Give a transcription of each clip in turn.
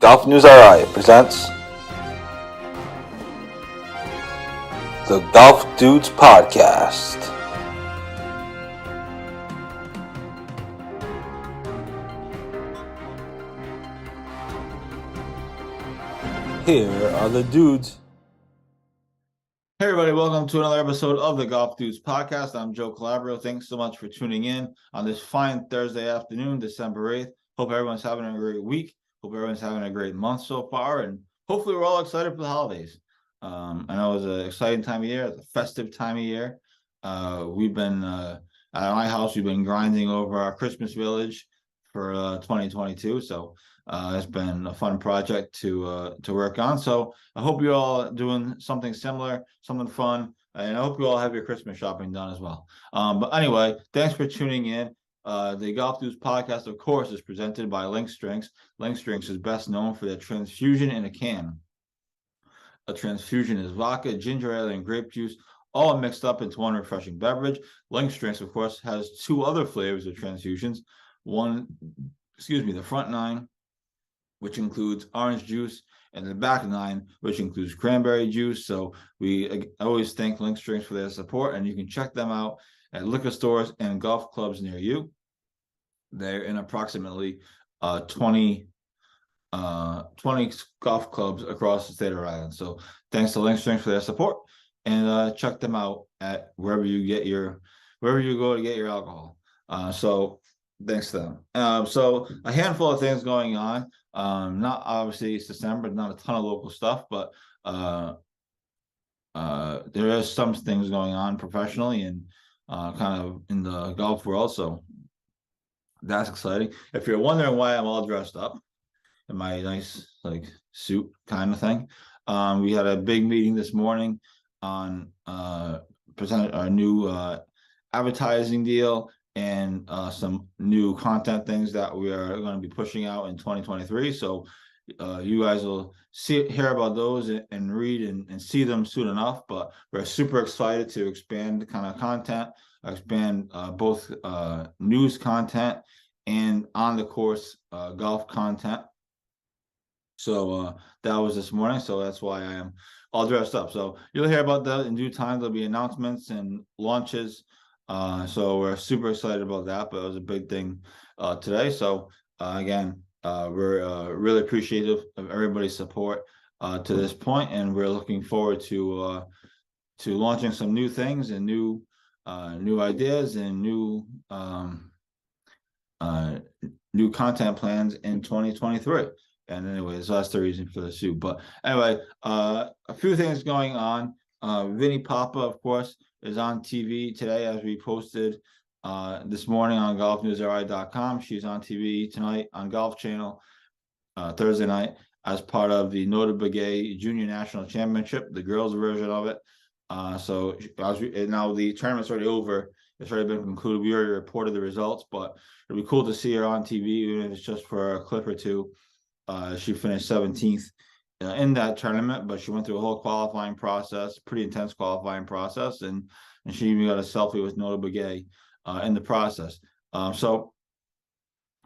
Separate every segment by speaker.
Speaker 1: GolfNewsRI presents the Golf Dudes Podcast. Here are the dudes.
Speaker 2: Hey everybody, welcome to another episode of the Golf Dudes Podcast. I'm Joe Calabro. Thanks so much for tuning in on this fine Thursday afternoon, December 8th. Hope everyone's having a great week. Hope everyone's having a great month so far, and hopefully we're all excited for the holidays. I know it's an exciting time of year. It's a festive time of year. We've been, at my house, we've been grinding over our Christmas village for 2022, so it's been a fun project to work on. So I hope you all doing something similar, something fun, and I hope you all have your Christmas shopping done as well. But anyway, thanks for tuning in. The Golf Dudes Podcast, of course, is presented by Link's Drinks. Link's Drinks is best known for their transfusion in a can. A transfusion is vodka, ginger ale, and grape juice, all mixed up into one refreshing beverage. Link's Drinks, of course, has two other flavors of transfusions. The front nine, which includes orange juice, and the back nine, which includes cranberry juice. So we always thank Link's Drinks for their support, and you can check them out at liquor stores and golf clubs near you. They're in approximately 20 golf clubs across the state of Rhode Island. So thanks to Link's Drinks for their support, and check them out at wherever you go to get your alcohol. So thanks to them. So a handful of things going on. Not obviously it's December, not a ton of local stuff, but there is some things going on professionally and kind of in the golf world. So that's exciting. If you're wondering why I'm all dressed up in my nice suit kind of thing, we had a big meeting this morning on presented our new advertising deal and some new content things that we are going to be pushing out in 2023. So you guys will hear about those and read and see them soon enough. But we're super excited to expand the kind of content, expand both news content and on the course golf content. So that was this morning. So that's why I am all dressed up. So you'll hear about that in due time. There'll be announcements and launches. So we're super excited about that, but it was a big thing today. So again, we're really appreciative of everybody's support to this point, and we're looking forward to launching some new things and new ideas and new content plans in 2023. And anyways, that's the reason for the suit. But anyway, a few things going on. Vinny Papa, of course, is on TV today, as we posted this morning on GolfNewsRI.com. She's on TV tonight on Golf Channel Thursday night as part of the Nota Begay Junior National Championship, the girls' version of it. So now the tournament's already over. It's already been concluded. We already reported the results, but it'll be cool to see her on TV, even if it's just for a clip or two. She finished 17th in that tournament, but she went through a whole qualifying process, pretty intense qualifying process, and she even got a selfie with Nota Begay in the process. So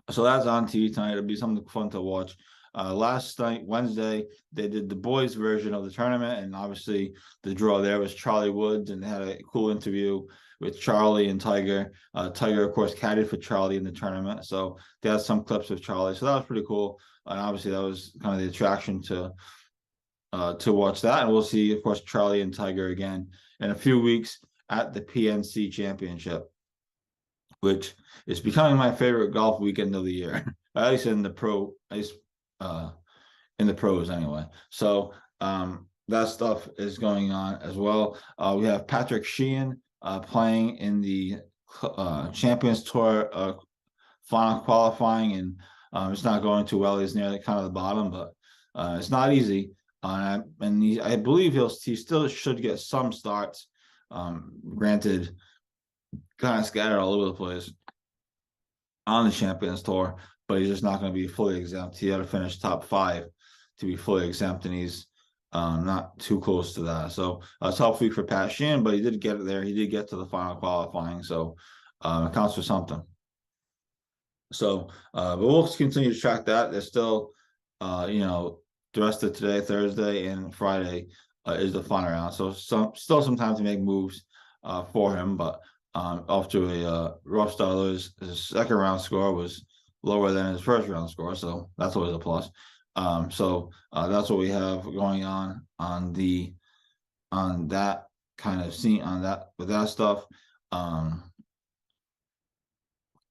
Speaker 2: that's on TV tonight. It'll be something fun to watch. Last night, Wednesday, they did the boys' version of the tournament, and obviously the draw there was Charlie Woods, and they had a cool interview with Charlie and Tiger. Tiger, of course, caddied for Charlie in the tournament, so they had some clips of Charlie. So that was pretty cool, and obviously that was kind of the attraction to watch that. And we'll see, of course, Charlie and Tiger again in a few weeks at the PNC Championship, which is becoming my favorite golf weekend of the year, at least in the pros anyway. So that stuff is going on as well. We have Patrick Sheehan playing in the Champions Tour final qualifying, and it's not going too well. He's near kind of the bottom, but it's not easy. And I believe he still should get some starts. Granted, kind of scattered all over the place on the Champions Tour, but he's just not going to be fully exempt. He had to finish top 5 to be fully exempt, and he's not too close to that. So it's tough week for Pat Sheehan, but he did get it there. He did get to the final qualifying, so it counts for something. So, but we'll continue to track that. There's still the rest of today, Thursday, and Friday is the final round. So still some time to make moves for him, but off to a rough start. His second round score was lower than his first round score, so that's always a plus. So that's what we have going on that kind of scene with that stuff.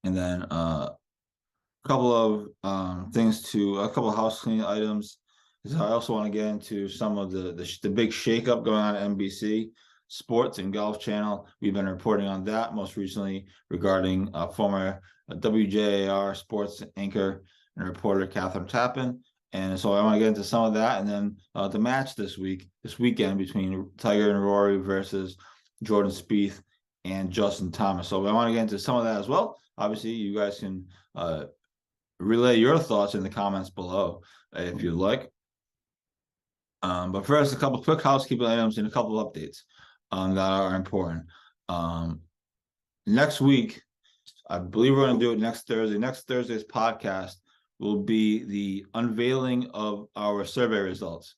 Speaker 2: And then a couple of a couple of house cleaning items. So I also want to get into some of the big shakeup going on at NBC Sports and Golf Channel. We've been reporting on that most recently regarding former WJAR sports anchor and reporter Catherine Tappan. And so I want to get into some of that, and then the match this weekend between Tiger and Rory versus Jordan Spieth and Justin Thomas. So I want to get into some of that as well. Obviously, you guys can relay your thoughts in the comments below if you'd like. But first, a couple quick housekeeping items and a couple of updates that are important. Next week, I believe we're going to do it next Thursday. Next Thursday's podcast will be the unveiling of our survey results.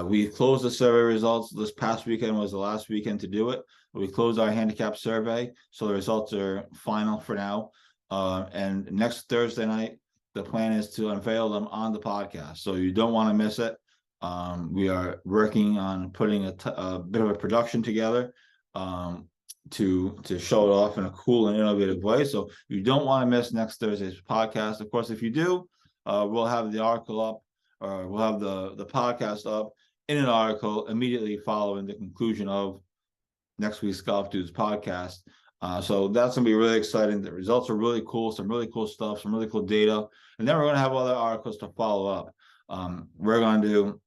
Speaker 2: We closed the survey results. This past weekend was the last weekend to do it. We closed our handicap survey, so the results are final for now. And next Thursday night, the plan is to unveil them on the podcast, so you don't want to miss it. We are working on putting a bit of a production together to show it off in a cool and innovative way. So you don't want to miss next Thursday's podcast. Of course, if you do, we'll have the article up, or we'll have the podcast up in an article immediately following the conclusion of next week's Golf Dudes podcast. So that's gonna be really exciting. The results are really cool, some really cool stuff, some really cool data, and then we're gonna have other articles to follow up. We're gonna do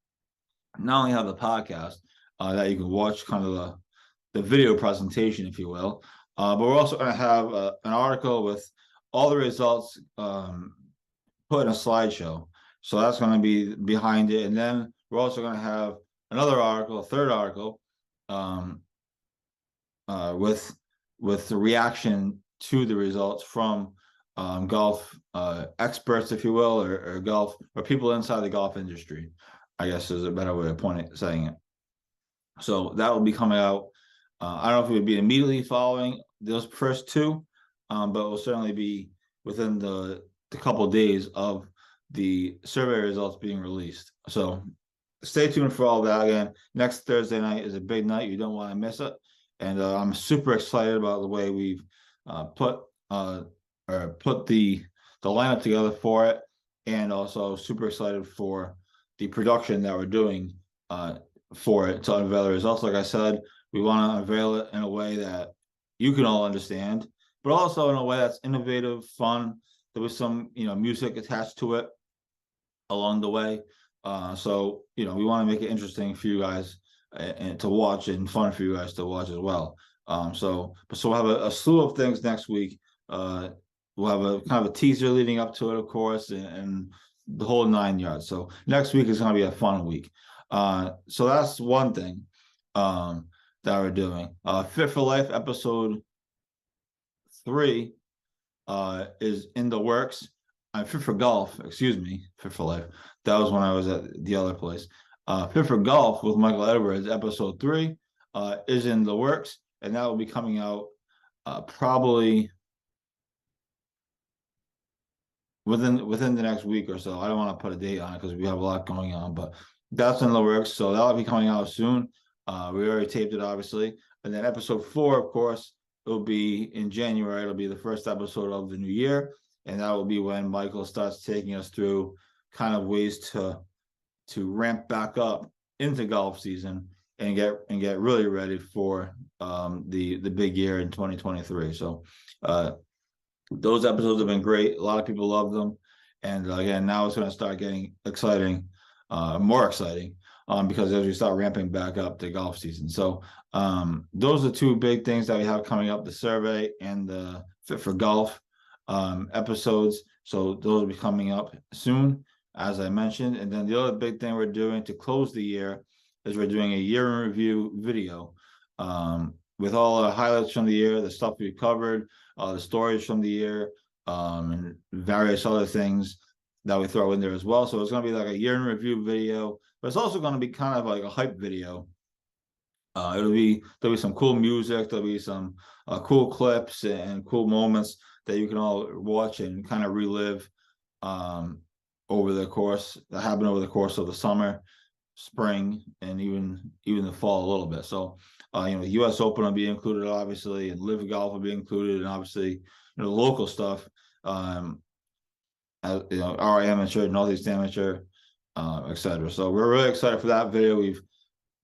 Speaker 2: not only have the podcast that you can watch, kind of the video presentation, if you will, but we're also going to have an article with all the results put in a slideshow. So that's going to be behind it, and then we're also going to have another article, a third article, with the reaction to the results from golf experts, if you will, or golf, or people inside the golf industry, I guess is a better way of saying it. So that will be coming out. I don't know if it would be immediately following those first two, but it will certainly be within the couple of days of the survey results being released. So stay tuned for all that. Again, next Thursday night is a big night. You don't want to miss it. And I'm super excited about the way we've put the lineup together for it, and also super excited for the production that we're doing for it to unveil the results. Like I said, we want to unveil it in a way that you can all understand, but also in a way that's innovative, fun. There was some, music attached to it along the way. So, we want to make it interesting for you guys and to watch, and fun for you guys to watch as well. So we'll have a slew of things next week. We'll have a kind of a teaser leading up to it, of course, and the whole 9 yards. So next week is going to be a fun week. So that's one thing that we're doing. Fit for Life episode 3 is in the works. Fit for Golf, excuse me, Fit for Life. That was when I was at the other place. Fit for Golf with Michael Edwards, episode 3, is in the works, and that will be coming out probably within the next week or so. I don't want to put a date on it because we have a lot going on, but that's in the works. So that'll be coming out soon. We already taped it, obviously. And then episode 4, of course, it'll be in January. It'll be the first episode of the new year. And that will be when Michael starts taking us through kind of ways to ramp back up into golf season and get really ready for the big year in 2023. So those episodes have been great. A lot of people love them. And again, now it's going to start getting more exciting, because as we start ramping back up the golf season. So those are two big things that we have coming up, the survey and the Fit for Golf episodes. So those will be coming up soon, as I mentioned. And then the other big thing we're doing to close the year is we're doing a year in review video with all the highlights from the year, the stuff we covered, the stories from the year, and various other things that we throw in there as well. So it's going to be like a year in review video, but it's also going to be kind of like a hype video. There'll be some cool music, there'll be some cool clips and cool moments that you can all watch and kind of relive over the course that happened over the course of the summer, spring, and even the fall a little bit. So the US Open will be included, obviously, and Live Golf will be included, and obviously the local stuff, RI Amateur, Northeast Amateur, etc. So we're really excited for that video. We've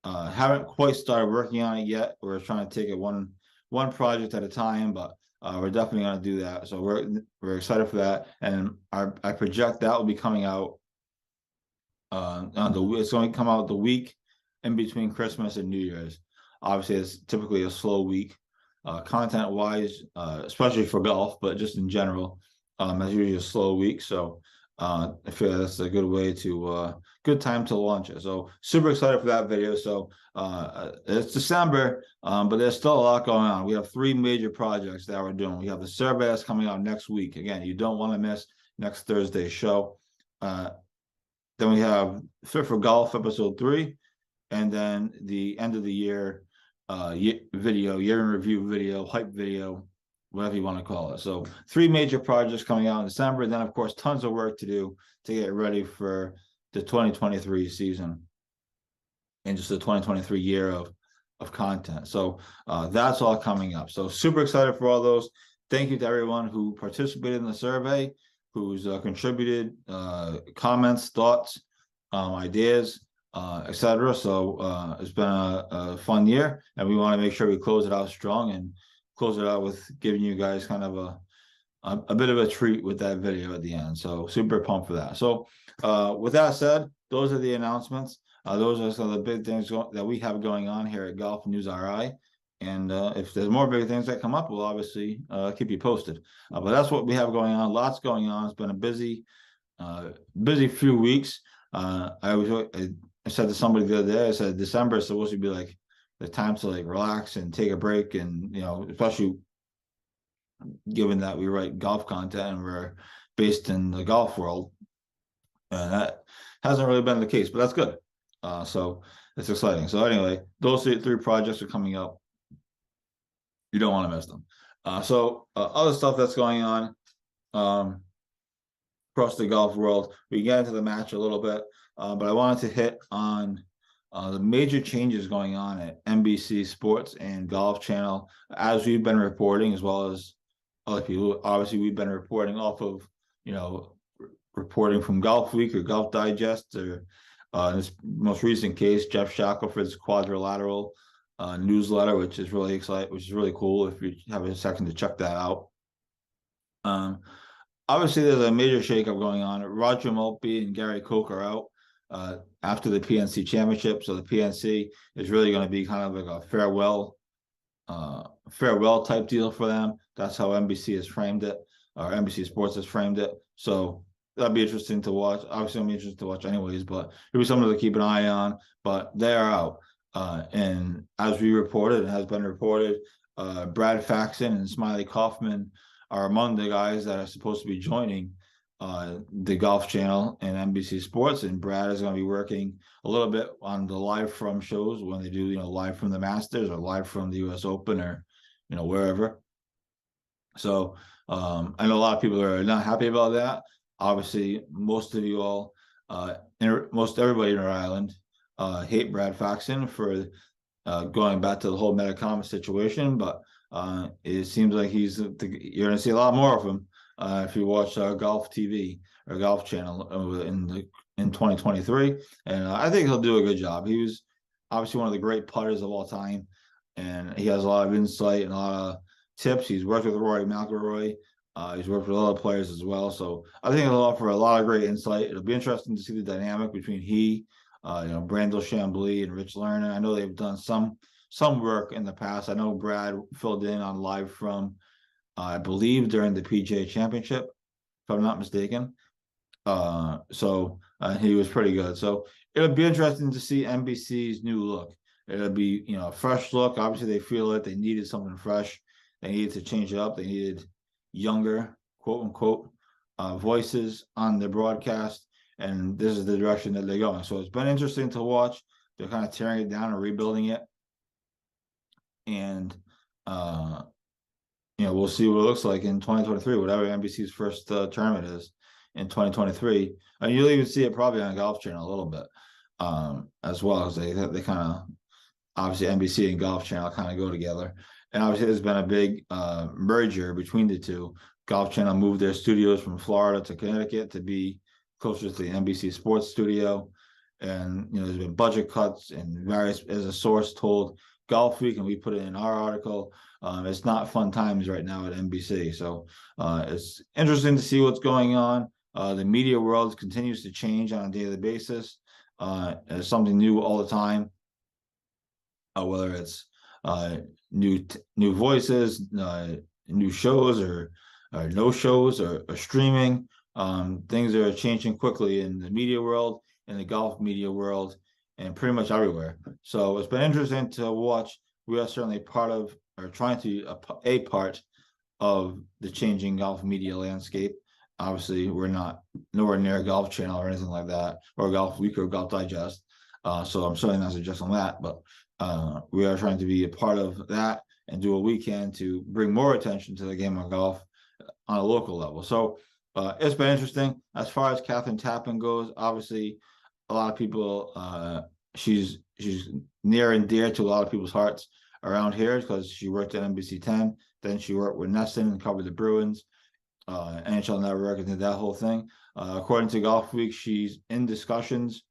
Speaker 2: haven't quite started working on it yet. We're trying to take it one project at a time, but we're definitely going to do that. So we're excited for that, and I project that will be coming out it's going to come out the week in between Christmas and New Year's. Obviously, it's typically a slow week, content wise, especially for golf, but just in general, it's usually a slow week. So I feel that's a good time to launch it. So super excited for that video. So it's December, but there's still a lot going on. We have 3 major projects that we're doing. We have the survey that's coming out next week. Again, you don't want to miss next Thursday's show. Then we have Fit for Golf episode 3, and then the end of the year video, year in review video, hype video, whatever you want to call it. So 3 major projects coming out in December. Then, of course, tons of work to do to get ready for the 2023 season and just the 2023 year of content. So that's all coming up. So super excited for all those. Thank you to everyone who participated in the survey, who's contributed comments, thoughts, ideas, etc. So it's been a fun year, and we want to make sure we close it out strong and close it out with giving you guys kind of a bit of a treat with that video at the end. So super pumped for that. So with that said, those are the announcements. Those are some of the big things that we have going on here at GolfNewsRI. And if there's more big things that come up, we'll obviously keep you posted. But that's what we have going on. Lots going on. It's been a busy few weeks. I said to somebody the other day, I said December is supposed to be like the time to like relax and take a break, and especially given that we write golf content and we're based in the golf world, and that hasn't really been the case, but that's good. So it's exciting. So anyway, those 3 projects are coming up. You don't want to miss them. So other stuff that's going on across the golf world, we get into the match a little bit, but I wanted to hit on the major changes going on at NBC Sports and Golf Channel, as we've been reporting, as well as other people. Obviously, we've been reporting off of, reporting from Golf Week or Golf Digest, or in this most recent case, Jeff Shackelford's Quadrilateral newsletter, which is really exciting, which is really cool if you have a second to check that out. Obviously, there's a major shakeup going on. Roger Maltby and Gary Koch are out after the PNC Championship, so the PNC is really going to be kind of like a farewell type deal for them. That's how NBC has framed it, or NBC Sports has framed it. So that'll be interesting to watch. Obviously, it'll be interesting to watch anyways, but it'll be something to keep an eye on. But they are out. And as we reported, and has been reported, Brad Faxon and Smiley Kaufman are among the guys that are supposed to be joining the Golf Channel and NBC Sports. And Brad is going to be working a little bit on the live from shows when they do, live from the Masters or live from the US Open or, wherever. So I know a lot of people are not happy about that. Obviously, most of you all, most everybody in Rhode Island hate Brad Faxon for going back to the whole Metacom situation, but it seems like you're going to see a lot more of him if you watch Golf TV or Golf Channel in 2023, and I think he'll do a good job. He was obviously one of the great putters of all time, and he has a lot of insight and a lot of tips. He's worked with Rory McIlroy. He's worked with other players as well, so I think he'll offer a lot of great insight. It'll be interesting to see the dynamic between Brandel Chambly and Rich Lerner. I know they've done some work in the past. I know Brad filled in on live from, I believe, during the PGA Championship, if I'm not mistaken. So he was pretty good. So it'll be interesting to see NBC's new look. It'll be, a fresh look. Obviously, they feel like they needed something fresh. They needed to change it up. They needed younger, quote unquote, voices on the broadcast, and this is the direction that they're going. So it's been interesting to watch. They're kind of tearing it down and rebuilding it, and we'll see what it looks like in 2023, whatever NBC's first tournament is in 2023. And you'll even see it probably on Golf Channel a little bit as well, as they kind of, obviously NBC and Golf Channel kind of go together. And obviously there's been a big merger between the two. Golf Channel moved their studios from Florida to Connecticut to be closer to the NBC Sports studio. And there's been budget cuts and various, as a source told Golf Week, and we put it in our article. It's not fun times right now at NBC. So it's interesting to see what's going on. The media world continues to change on a daily basis. There's something new all the time, whether it's new voices, new shows, or no shows, or streaming. Things are changing quickly in the media world, in the golf media world, and pretty much everywhere. So it's been interesting to watch. We are certainly part of, or trying to a part of, the changing golf media landscape. Obviously, we're not nowhere near Golf Channel or anything like that, or Golf Week or Golf Digest. So I'm certainly not suggesting that, but we are trying to be a part of that and do what we can to bring more attention to the game of golf on a local level. So it's been interesting. As far as Catherine Tappan goes, obviously, a lot of people, she's near and dear to a lot of people's hearts around here, because she worked at NBC 10, then she worked with Nesson and covered the Bruins, NHL Network, and did that whole thing. According to Golf Week, she's in discussions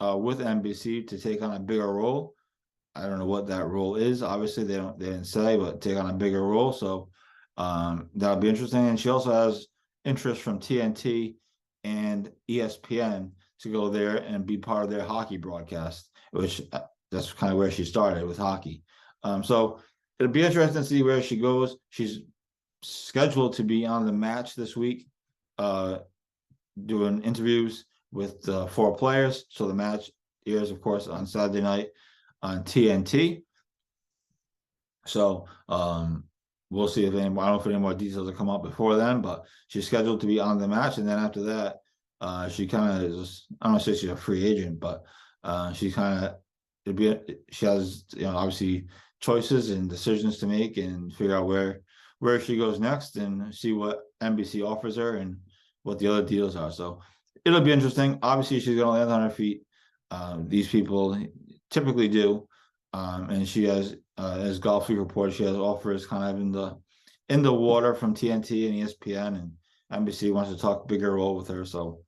Speaker 2: with NBC to take on a bigger role. I don't know what that role is. Obviously, they didn't say, but take on a bigger role. So that'll be interesting. And she also has interest from TNT and ESPN to go there and be part of their hockey broadcast, which that's kind of where she started, with hockey. So it'll be interesting to see where she goes. She's scheduled to be on The Match this week, doing interviews with 4 players. So The Match airs, of course, on Saturday night on TNT. So we'll see if I don't know if any more details will come up before then, but she's scheduled to be on The Match. And then after that, she kind of is, I don't want to say she's a free agent, but she kind of, she has, obviously choices and decisions to make, and figure out where she goes next, and see what NBC offers her and what the other deals are. So it'll be interesting. Obviously, she's going to land on her feet. These people typically do. And she has, as Golf Week reported, she has offers kind of in the water from TNT and ESPN, and NBC wants to talk bigger role with her. So,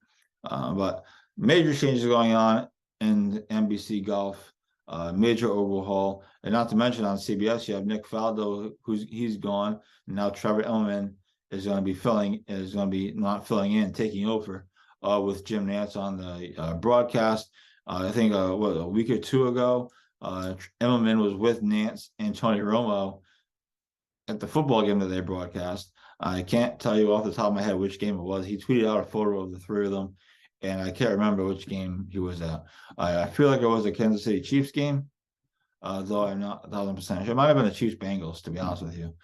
Speaker 2: but major changes going on in NBC Golf, major overhaul, and not to mention on CBS you have Nick Faldo, he's gone, and now Trevor Immelman is going to be not filling in, taking over with Jim Nantz on the broadcast. I think a week or two ago, Immelman was with Nantz and Tony Romo at the football game that they broadcast. I can't tell you off the top of my head which game it was. He tweeted out a photo of the 3 of them, and I can't remember which game he was at. I feel like it was a Kansas City Chiefs game, though I'm not 1,000% sure. It might have been the Chiefs Bengals, to be honest with you.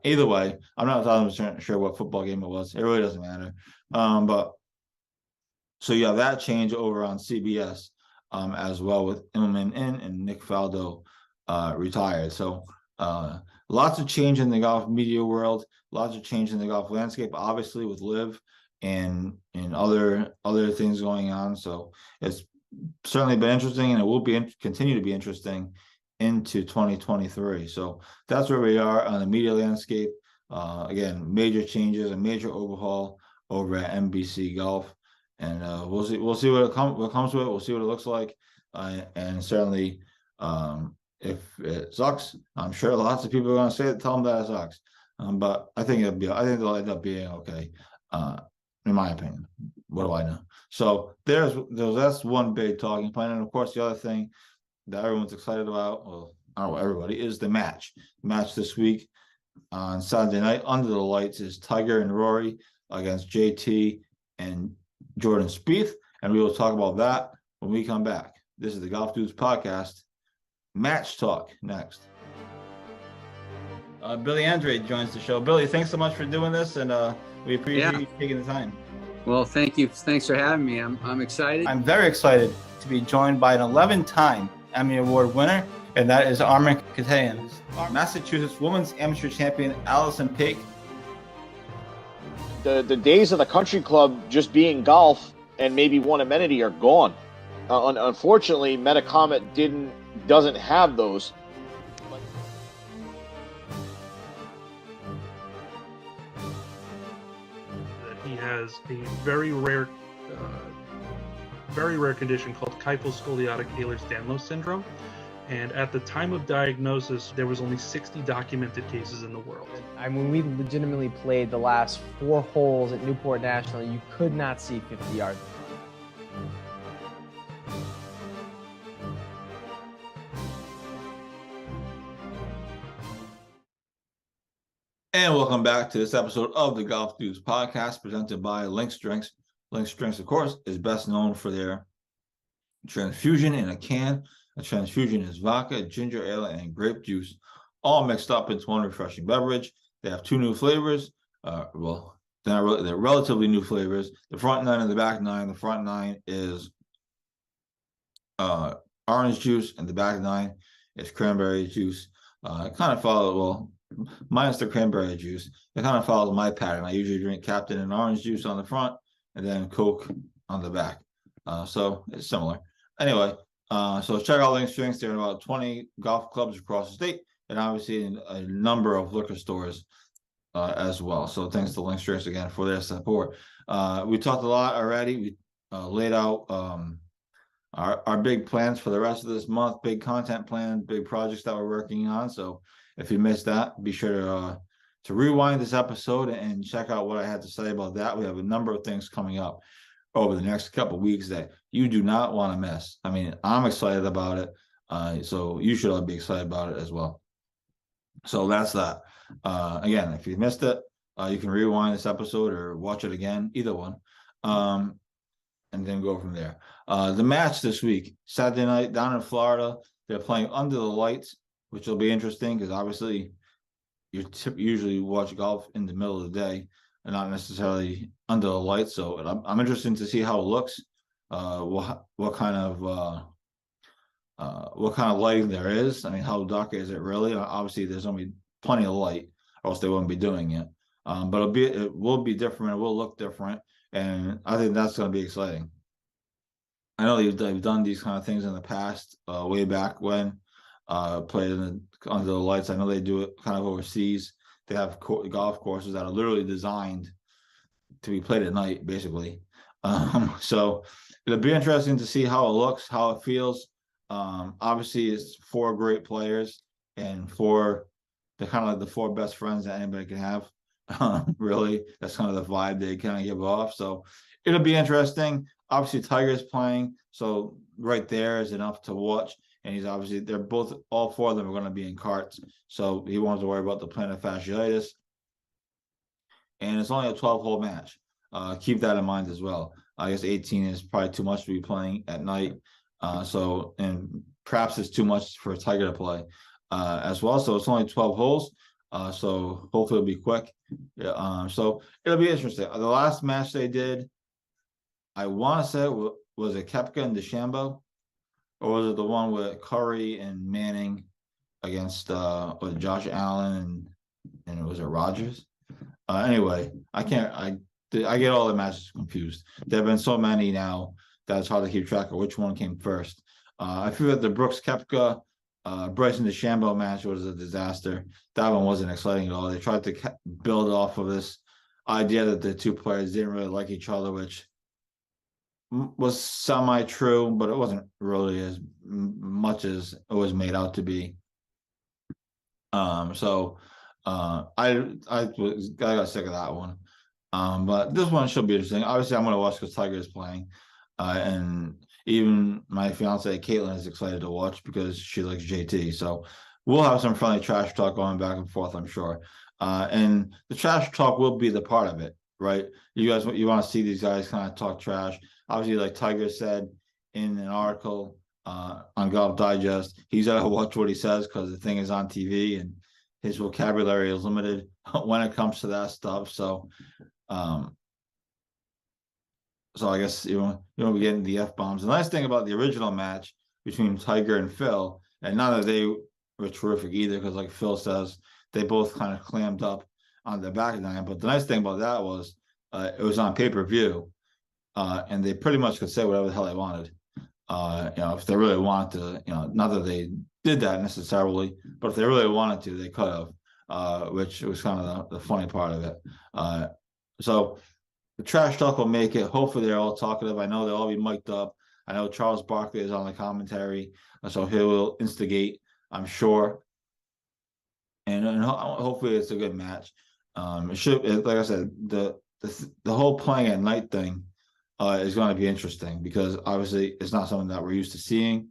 Speaker 2: Either way, I'm not 1,000% sure what football game it was. It really doesn't matter. But so you have that change over on CBS as well, with Immelman in and Nick Faldo retired. So lots of change in the golf media world, lots of change in the golf landscape, obviously with LIV and other things going on. So it's certainly been interesting, and it will continue to be interesting into 2023. So that's where we are on the media landscape. Again, major changes and major overhaul over at NBC Golf, and we'll see what comes with it. We'll see what it looks like, and certainly if it sucks, I'm sure lots of people are going to tell them that it sucks. But I think they'll end up being okay. In my opinion. What do I know? So that's one big talking point. And of course, the other thing that everyone's excited about, well, I don't know, everybody, is the match. Match this week on Saturday night under the lights is Tiger and Rory against JT and Jordan Spieth. And we will talk about that when we come back. This is the Golf Dudes Podcast. Match talk next. Billy Andre joins the show. Billy, thanks so much for doing this, and we appreciate you taking the time.
Speaker 3: Well, thank you. Thanks for having me. I'm excited.
Speaker 2: I'm very excited to be joined by an 11-time Emmy Award winner, and that is Armin Katayan. Massachusetts Women's Amateur Champion Allison Paik.
Speaker 4: The days of the country club just being golf and maybe one amenity are gone. Unfortunately, Metacomet doesn't have those.
Speaker 5: He has a very rare condition called kyphoscoliotic Ehlers-Danlos syndrome. And at the time of diagnosis, there was only 60 documented cases in the world.
Speaker 6: When we legitimately played the last 4 holes at Newport National, you could not see 50 yards.
Speaker 2: And welcome back to this episode of the Golf Dudes podcast presented by Link's Drinks. Link's Drinks, of course, is best known for their transfusion in a can. A transfusion is vodka, ginger ale, and grape juice, all mixed up into one refreshing beverage. They have 2 new flavors. They're relatively new flavors. The front 9 and the back 9. The front 9 is orange juice, and the back 9 is cranberry juice. Minus the cranberry juice. It kind of follows my pattern. I usually drink Captain and orange juice on the front, and then Coke on the back. So it's similar. Anyway. So check out Link's Drinks. They're in about 20 golf clubs across the state, and obviously in a number of liquor stores as well. So thanks to Link's Drinks again for their support. We talked a lot already. We laid out our big plans for the rest of this month, big content plan, big projects that we're working on. So if you missed that, be sure to rewind this episode and check out what I had to say about that. We have a number of things coming up over the next couple of weeks that you do not want to miss. I mean, I'm excited about it. So you should all be excited about it as well. So that's that. Again, if you missed it, you can rewind this episode or watch it again, either one. And then go from there. The match this week, Saturday night down in Florida, they're playing under the lights, which will be interesting because obviously you usually watch golf in the middle of the day and not necessarily under the lights. So I'm interested to see how it looks. What kind of lighting there is. I mean, how dark is it really? Obviously, there's only plenty of light, or else they wouldn't be doing it. But it will be different. It will look different, and I think that's going to be exciting. I know they've done these kind of things in the past, way back when played under the lights. I know they do it kind of overseas. They have golf courses that are literally designed to be played at night, basically. So it'll be interesting to see how it looks, how it feels. Obviously, it's 4 great players and 4 the kind of the 4 best friends that anybody can have. Really, that's kind of the vibe they kind of give off. So it'll be interesting. Obviously, Tiger's playing, so right there is enough to watch. And he's obviously, all 4 of them are going to be in carts. So he wants to worry about the plantar fasciitis. And it's only a 12-hole match. Keep that in mind as well. I guess 18 is probably too much to be playing at night. And perhaps it's too much for Tiger to play as well. So it's only 12 holes. So hopefully it'll be quick. So it'll be interesting. The last match they did, I want to say, was it Koepka and DeChambeau? Or was it the one with Curry and Manning against Josh Allen and was it Rodgers? Anyway, I get all the matches confused. There have been so many now that it's hard to keep track of which one came first. I feel that the Brooks Koepka Bryson DeChambeau match was a disaster. That one wasn't exciting at all. They tried to build off of this idea that the 2 players didn't really like each other, which was semi-true, but it wasn't really as much as it was made out to be. I got sick of that one. But this one should be interesting. Obviously, I'm going to watch because Tiger is playing, and even my fiance Caitlin is excited to watch because she likes JT. So we'll have some friendly trash talk going back and forth, I'm sure. And the trash talk will be the part of it, right? You want to see these guys kind of talk trash. Obviously, like Tiger said in an article on Golf Digest, he's got to watch what he says because the thing is on TV, and his vocabulary is limited when it comes to that stuff. So I guess you won't be getting the F-bombs. The nice thing about the original match between Tiger and Phil, and not that they were terrific either, because like Phil says, they both kind of clammed up on the back nine. But the nice thing about that was it was on pay-per-view, and they pretty much could say whatever the hell they wanted. If they really wanted to, not that they did that necessarily, but if they really wanted to, they could have, which was kind of the funny part of it. So the trash talk will make it. Hopefully they're all talkative. I know they'll all be mic'd up. I know Charles Barkley is on the commentary, so he will instigate, I'm sure. And hopefully it's a good match. It should, like I said, the whole playing at night thing is going to be interesting, because obviously it's not something that we're used to seeing.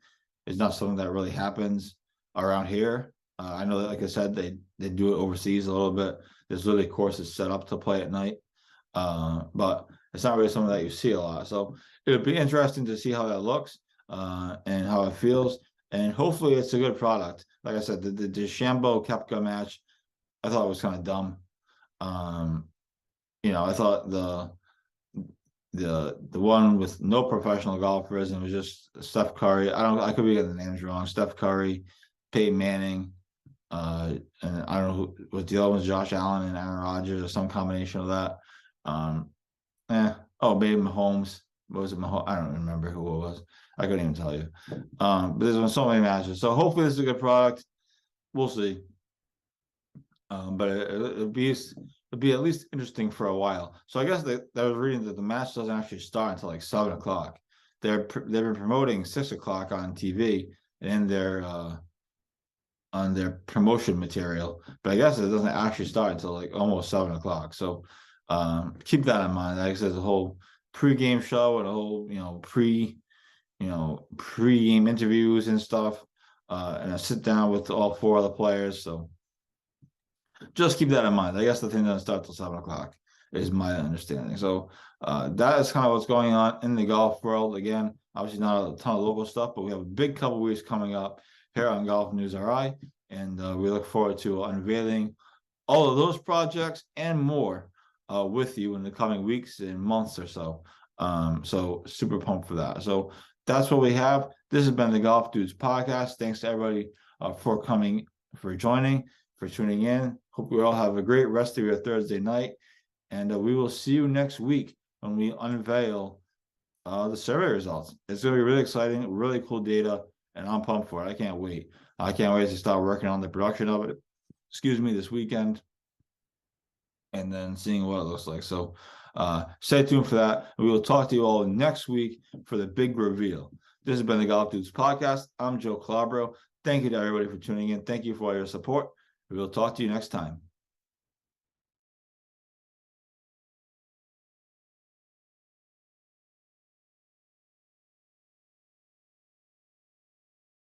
Speaker 2: It's not something that really happens around here. I know that, like I said, they do it overseas a little bit. There's literally courses set up to play at night, but it's not really something that you see a lot. So it would be interesting to see how that looks and how it feels. And hopefully it's a good product. Like I said, the DeChambeau Koepka match, I thought it was kind of dumb. I thought the one with no professional golfers, and it was just Steph Curry. I could be getting the names wrong. Steph Curry, Peyton Manning, and I don't know what the other ones, Josh Allen and Aaron Rodgers, or some combination of that. Maybe Mahomes. What was it? Mahomes? I don't remember who it was. I couldn't even tell you. But there's been so many matches. So hopefully this is a good product. We'll see. But it'll be at least interesting for a while. So I guess I was reading that the match doesn't actually start until like 7 o'clock. They've been promoting 6 o'clock on TV and on their promotion material, but I guess it doesn't actually start until like almost 7 o'clock. So keep that in mind. Like I said, the whole pre-game show and a whole pre-game interviews and stuff, and a sit down with all 4 other players. So just keep that in mind. I guess the thing doesn't start till 7 o'clock is my understanding. So that is kind of what's going on in the golf world. Again, obviously not a ton of local stuff, but we have a big couple weeks coming up here on GolfNewsRI, and we look forward to unveiling all of those projects and more with you in the coming weeks and months or so. So super pumped for that. So that's what we have. This has been the Golf Dudes podcast. Thanks to everybody for coming, for joining, for tuning in. Hope you all have a great rest of your Thursday night, and we will see you next week when we unveil the survey results. It's going to be really exciting, really cool data, and I'm pumped for it. I can't wait. I can't wait to start working on the production of it, this weekend, and then seeing what it looks like. So stay tuned for that. We will talk to you all next week for the big reveal. This has been the Golf Dudes podcast. I'm Joe Calabro. Thank you to everybody for tuning in. Thank you for all your support. We will talk to you next time.